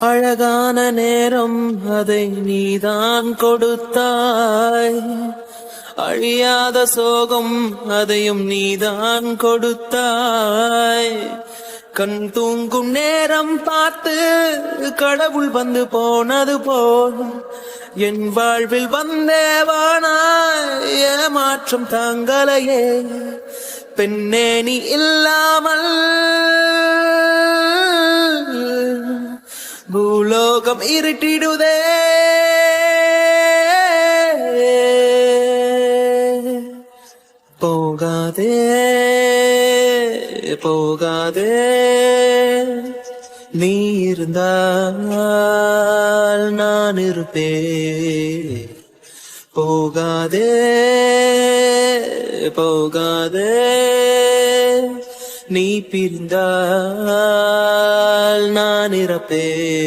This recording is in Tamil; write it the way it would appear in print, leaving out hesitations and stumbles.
அழகான நேரம் அதை நீதான் கொடுத்தாய், அழியாத சோகம் அதையும் நீதான் கொடுத்தாய். கண் தூங்கும் நேரம் பார்த்து கடவுள் வந்து போனது போல் என் வாழ்வில் வந்தேவானாய். ஏமாற்றம் தாங்களையே பெண்ணே நீ இல்லாமல் பூலோகம் இருட்டிடுதே. போகாதே போகாதே, நீ இருந்தால் நான் இருப்பேன். போகாதே போகாதே, நீ பிரிந்தால் நான் இறப்பேன்.